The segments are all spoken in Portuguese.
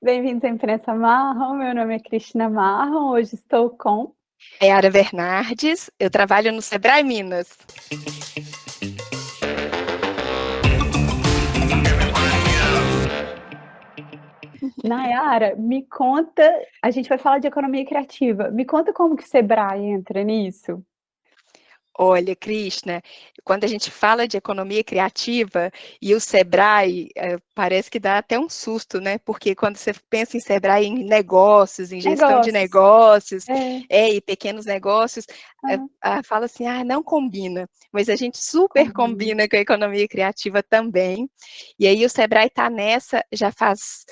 Bem-vindos à Imprensa Marrom, meu nome é Cristina Marrom, hoje estou com... Yara Bernardes, eu trabalho no Sebrae Minas. Nayara, me conta, a gente vai falar de economia criativa, me conta como que o Sebrae entra nisso? Olha, Krishna, quando a gente fala de economia criativa e o Sebrae, parece que dá até um susto, né? Porque quando você pensa em Sebrae, em negócios, em gestão de Negócios. negócios, É. E pequenos negócios, fala assim, não combina. Mas a gente super Combina. combina com a economia criativa também. E aí o Sebrae está nessa, já faz,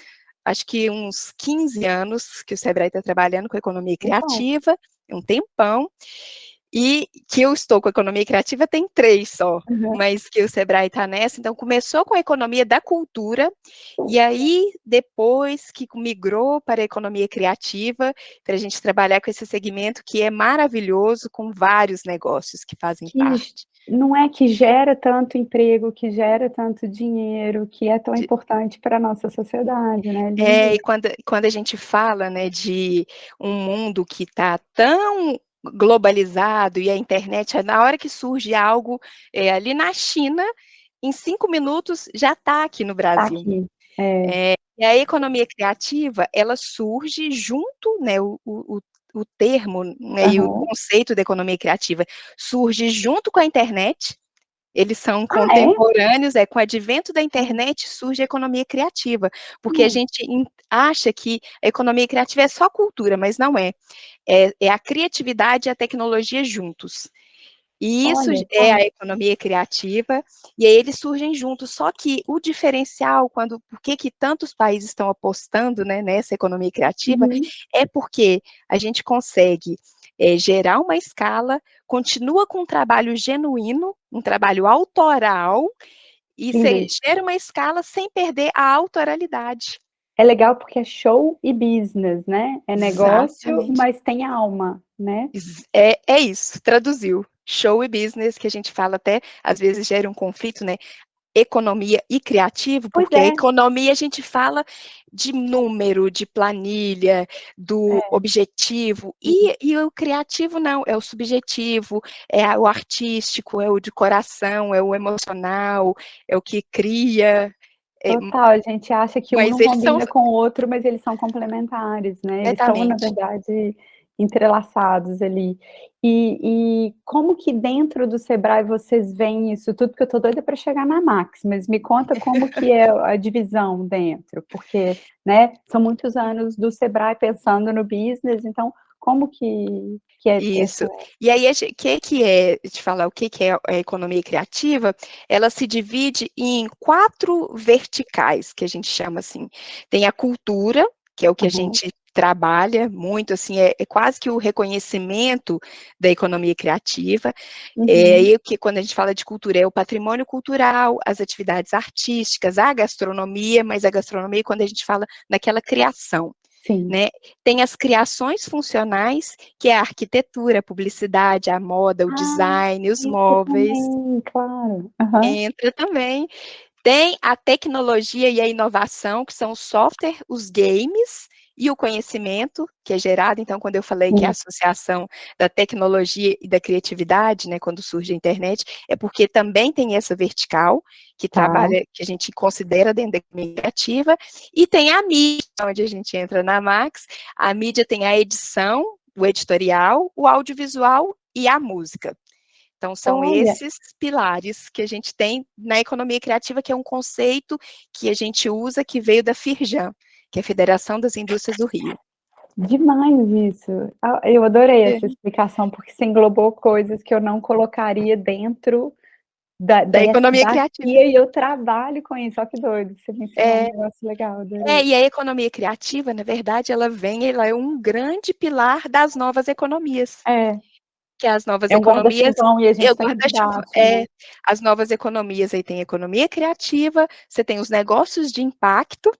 acho que uns 15 anos que o Sebrae está trabalhando com economia criativa, um tempão. E que eu estou com a economia criativa tem 3 só, mas que o Sebrae está nessa, então começou com a economia da cultura, e aí depois que migrou para a economia criativa, para a gente trabalhar com esse segmento que é maravilhoso, com vários negócios que fazem parte. Não é que gera tanto emprego, que gera tanto dinheiro, que é tão importante para a nossa sociedade, né? E quando a gente fala, né, de um mundo que está tão globalizado e a internet, na hora que surge algo ali na China, em 5 minutos já está aqui no Brasil. Tá aqui. E a economia criativa, ela surge junto, né, o termo, né, e o conceito da economia criativa surge junto com a internet. Eles são contemporâneos, com o advento da internet surge a economia criativa, porque a gente acha que a economia criativa é só cultura, mas não é. É a criatividade e a tecnologia juntos. E isso é a economia criativa, e aí eles surgem juntos, só que o diferencial, por que tantos países estão apostando, né, nessa economia criativa, é porque a gente consegue gerar uma escala, continua com um trabalho genuíno, um trabalho autoral, e gera uma escala sem perder a autoralidade. É legal porque é show e business, né? É negócio, Exatamente. mas tem alma, né? É isso, traduziu. Show e business, que a gente fala até, às vezes gera um conflito, né? Economia e criativo, porque a economia a gente fala de número, de planilha, do objetivo, e o criativo não, é o subjetivo, é o artístico, é o de coração, é o emocional, é o que cria. Total, a gente acha que um Mas não eles são combina com o outro, mas eles são complementares, né? Eles estão, na exatamente. verdade, entrelaçados ali. E como que dentro do Sebrae vocês veem isso tudo? Porque eu tô doida para chegar na Max, mas me conta como que é a divisão dentro, porque, né, são muitos anos do Sebrae pensando no business, então como que é Isso. essa... E aí, te falar o que é a economia criativa, ela se divide em 4 verticais, que a gente chama assim. Tem a cultura, que é o que a gente trabalha muito, assim, é quase que o reconhecimento da economia criativa. E que quando a gente fala de cultura, é o patrimônio cultural, as atividades artísticas, a gastronomia, mas a gastronomia quando a gente fala naquela criação. Né? Tem as criações funcionais, que é a arquitetura, a publicidade, a moda, o design, os móveis. Também, claro. Entra também. Tem a tecnologia e a inovação, que são o software, os games e o conhecimento que é gerado. Então, quando eu falei que é a associação da tecnologia e da criatividade, né, quando surge a internet, é porque também tem essa vertical que trabalha, que a gente considera dentro da economia criativa, e tem a mídia, onde a gente entra na Max. A mídia tem a edição, o editorial, o audiovisual e a música. Então, são esses pilares que a gente tem na economia criativa, que é um conceito que a gente usa, que veio da Firjan, que é a Federação das Indústrias do Rio. Demais isso. Eu adorei essa explicação, porque você englobou coisas que eu não colocaria dentro da economia criativa. e eu trabalho com isso. Olha que doido, você me ensinou um negócio legal, adorei. E a economia criativa, na verdade, ela é um grande pilar das novas economias. Que as novas É um economias, guarda-chuvão e a gente está aqui debaixo, né? as novas economias, aí tem a economia criativa, você tem os negócios de impacto,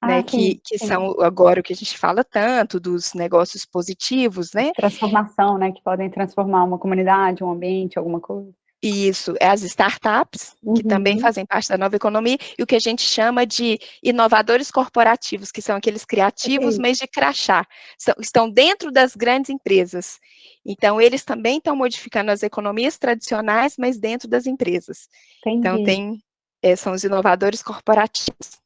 né, que são agora o que a gente fala tanto, dos negócios positivos, né? De transformação, né, que podem transformar uma comunidade, um ambiente, alguma coisa. Isso, é as startups, que também Uhum. fazem parte da nova economia, e o que a gente chama de inovadores corporativos, que são aqueles O que é criativos, isso? mas de crachá, estão dentro das grandes empresas. Então, eles também estão modificando as economias tradicionais, mas dentro das empresas. Então, Entendi. são os inovadores corporativos.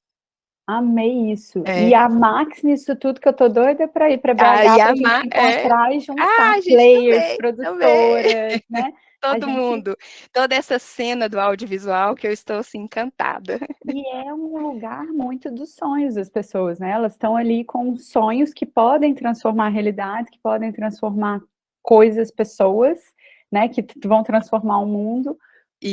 Amei isso. E É. a Max nisso tudo que eu tô doida para ir para A BH para a gente Yamaha, encontrar e juntar a gente players, também, também. produtoras, né? A Todo gente mundo, toda essa cena do audiovisual que eu estou, assim, encantada. e é um lugar muito dos sonhos das pessoas, né? Elas estão ali com sonhos que podem transformar realidades, que podem transformar coisas, pessoas, né? Que vão transformar o mundo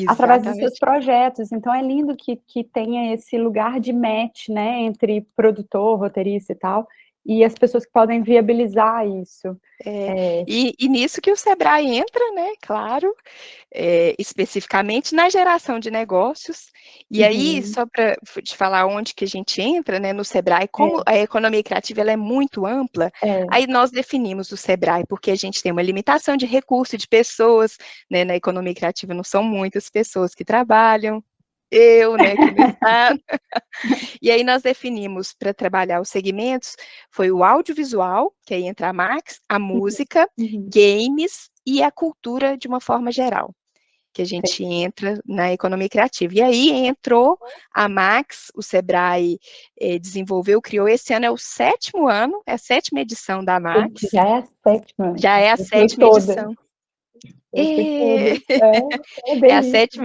através dos seus Exatamente. projetos. Então é lindo que tenha esse lugar de match, né? Entre produtor, roteirista e tal, e as pessoas que podem viabilizar isso. É, e nisso que o Sebrae entra, né, claro, especificamente na geração de negócios. E aí, Uhum, só para te falar onde que a gente entra, né, no Sebrae, como é, a economia criativa ela é muito ampla, é. aí nós definimos o Sebrae, porque a gente tem uma limitação de recurso de pessoas, né, na economia criativa não são muitas pessoas que trabalham, eu, né, aqui no estado. E aí nós definimos para trabalhar os segmentos, foi o audiovisual, que aí entra a Max, a Uhum, música, uhum. games e a cultura de uma forma geral, que a gente entra na economia criativa. E aí entrou a Max, o Sebrae desenvolveu, criou, esse ano é o 7º ano, é a 7ª edição da Max, Já é a sétima. já é a Eu fui 7ª todas. edição. Eu fui É, todas. É é a delícia.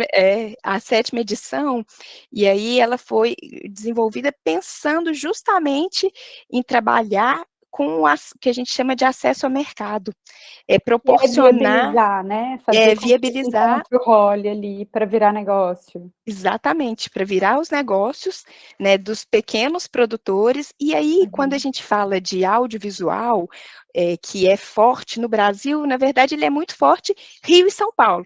7ª edição, e aí ela foi desenvolvida pensando justamente em trabalhar com o que a gente chama de acesso ao mercado, Que é proporcionar, viabilizar, né? Fazer com que esse viabilizar. encontro role ali para virar negócio. Exatamente, para virar os negócios, né, dos pequenos produtores. E aí, quando a Uhum. gente fala de audiovisual, que é forte no Brasil, na verdade ele é muito forte Rio e São Paulo,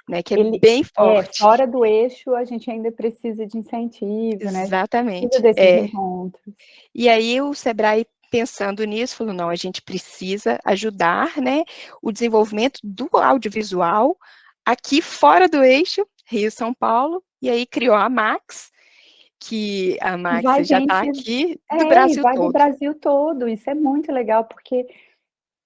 né, que é Ele bem forte. fora do eixo, a gente ainda precisa de incentivo, né, a gente precisa Exatamente. desses encontros. E aí o Sebrae, pensando nisso, falou: "Não, a gente precisa ajudar, né, o desenvolvimento do audiovisual aqui fora do eixo, Rio-São Paulo", e aí criou a Max, que a E Max vai já está gente aqui do Brasil vai do todo. Brasil todo, isso é muito legal, porque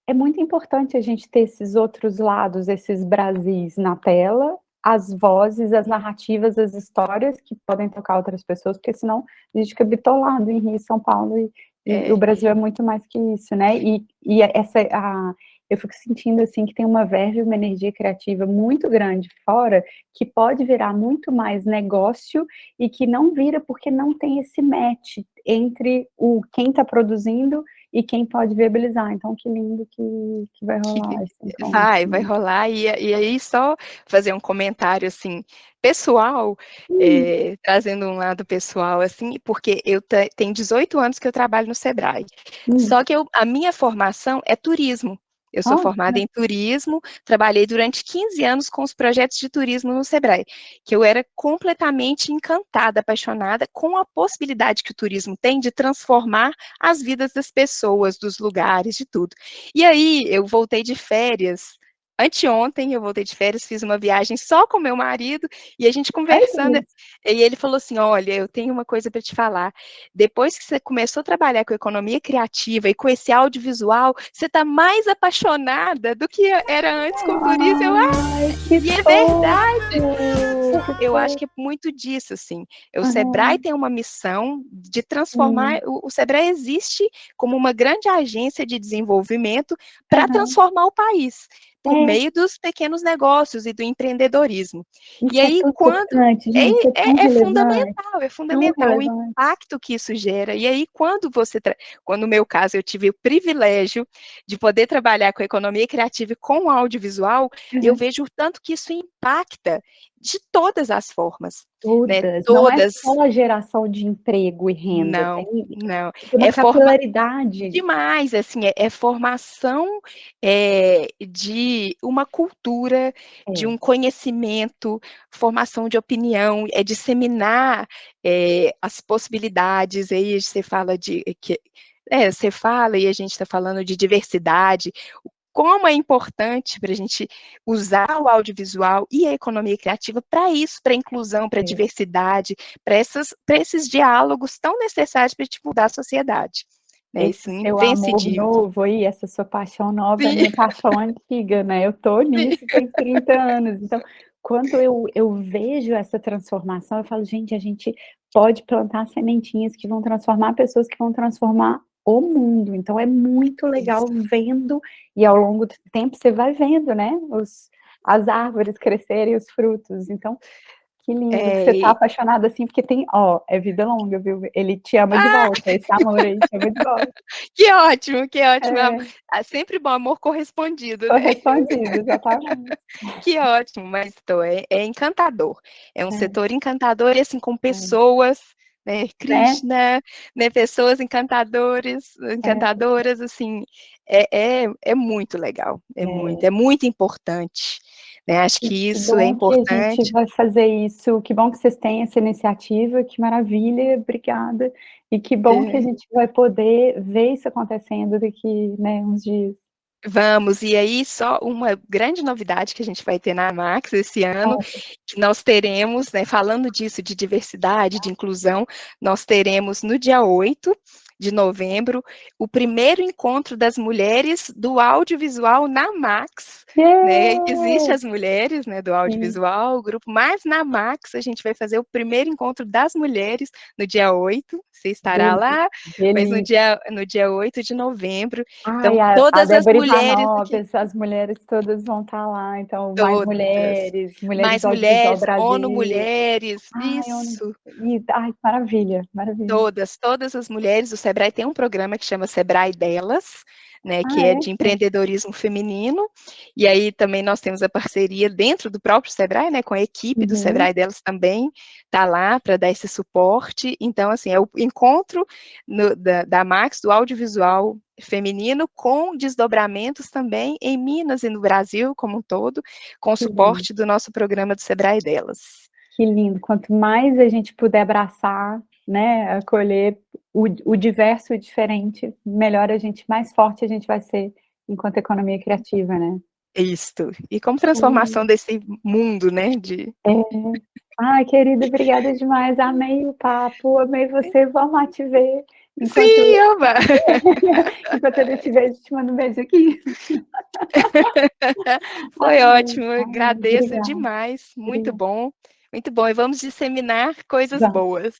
é muito importante a gente ter esses outros lados, esses Brasis na tela, as vozes, as narrativas, as histórias que podem tocar outras pessoas, porque senão a gente fica bitolado em Rio e São Paulo e o É, Brasil é muito mais que isso, né? Eu fico sentindo assim que tem uma verve e uma energia criativa muito grande fora, que pode virar muito mais negócio e que não vira porque não tem esse match entre o quem está produzindo e quem pode viabilizar. Então, que lindo que vai que rolar esse encontro. vai rolar. E aí só fazer um comentário, assim, pessoal, Hum, trazendo um lado pessoal, assim, porque eu tenho 18 anos que eu trabalho no Sebrae. hum. Só que a minha formação é turismo. Eu sou formada Olha, em turismo, trabalhei durante 15 anos com os projetos de turismo no Sebrae, que eu era completamente encantada, apaixonada com a possibilidade que o turismo tem de transformar as vidas das pessoas, dos lugares, de tudo. E aí, eu voltei de férias, anteontem eu voltei de férias, fiz uma viagem só com meu marido, e a gente ai que conversando, delícia. e ele falou assim: "Olha, eu tenho uma coisa para te falar, depois que você começou a trabalhar com economia criativa e com esse audiovisual, você está mais apaixonada do que era antes com turismo". Eu: "Ah, Ai, que e é verdade". fofo, que Eu acho fofo. que é muito disso, assim. O Sebrae Aham, tem uma missão de transformar, sim. o Sebrae existe como uma grande agência de desenvolvimento para Aham. transformar o país, por É, meio dos pequenos negócios e do emproodedorismo. E isso é aí, tão quando importante, gente, isso é tão relevante, é tão fundamental o relevante. impacto que isso gera. E aí, quando no meu caso eu tive o privilégio de poder trabalhar com economia criativa e com audiovisual, eu Aham. vejo o tanto que isso impacta de todas as formas, né, Todas, não é todas. só a geração de emprego e renda, Não, não, tem uma é capilaridade. demais, assim, é formação, de uma cultura, de É. um conhecimento, formação de opinião, é disseminar, as possibilidades, aí você fala de você fala e a gente está falando de diversidade, como é importante para a gente usar o audiovisual e a economia criativa para isso, para a inclusão, para a diversidade, para esses diálogos tão necessários para a gente mudar a sociedade. Né, Esse esse seu amor incidir. novo aí, essa sua paixão nova é a Sim. minha paixão antiga, né, eu tô Sim. nisso tem 30 anos, então, quando eu vejo essa transformação, eu falo: "Gente, a gente pode plantar sementinhas que vão transformar pessoas, que vão transformar o mundo", então é muito legal Isso. vendo, e ao longo do tempo você vai vendo, né, as árvores crescerem, os frutos, então, que lindo que você tá É, apaixonada assim, porque tem é vida longa, viu, ele te ama de Ah! volta, esse amor aí te ama de volta. Que ótimo, que ótimo. É. É sempre bom amor correspondido, né. Correspondido, exatamente. Que ótimo, mas então, é encantador. É um É. setor encantador e, assim, com É. pessoas, né, Né. Krishna, né, pessoas É. encantadoras, assim, é muito legal, É. é muito importante, né, acho que Que isso é bom que a gente importante. vai fazer isso, que bom que vocês têm essa iniciativa, que maravilha, obrigada, e que bom que a É. gente vai poder ver isso acontecendo daqui, né, uns dias. Vamos, e aí só uma grande novidade que a gente vai ter na Max esse ano, Conta. que nós teremos, né, falando disso de diversidade, de inclusão, nós teremos no dia 8 de novembro, o primeiro encontro das mulheres do audiovisual na Max, né, existe Yay! as mulheres, né, do Sim. audiovisual, o grupo, mas na Max a gente vai fazer o primeiro encontro das mulheres no dia 8, você estará Deli lá, mas delícia. no dia 8 de novembro, então Ai, a todas as Débora mulheres aqui. Ivanovas, as mulheres todas vão estar lá, então mais Todas. mulheres, Mulheres Mais do Audiovisual mulheres, ONU Brasil. Mulheres, Ai, ONU isso. ai, maravilha, maravilha. Todas as mulheres, o Sebrae tem um programa que chama Sebrae Delas, né, Ah, que é é? de empreendedorismo feminino, e aí também nós temos a parceria dentro do próprio Sebrae, né, com a equipe do Uhum. Sebrae Delas também, tá lá para dar esse suporte, então, assim, é o encontro da Max, do audiovisual feminino, com desdobramentos também em Minas e no Brasil como um todo, com o Que lindo. suporte do nosso programa do Sebrae Delas. Que lindo, quanto mais a gente puder abraçar, né, acolher o diverso e diferente, melhor a gente mais forte a gente vai ser, enquanto economia criativa, né. Isto. E como transformação desse mundo, né, de É. Ai, querida, obrigada demais, amei o papo, amei você, vou amar te ver, enquanto Sim, oba. enquanto eu não te vejo, te mando um beijo aqui. Foi Amei, ótimo, eu amei, agradeço obrigada, demais, obrigada. muito bom, e vamos disseminar coisas Vamos. boas.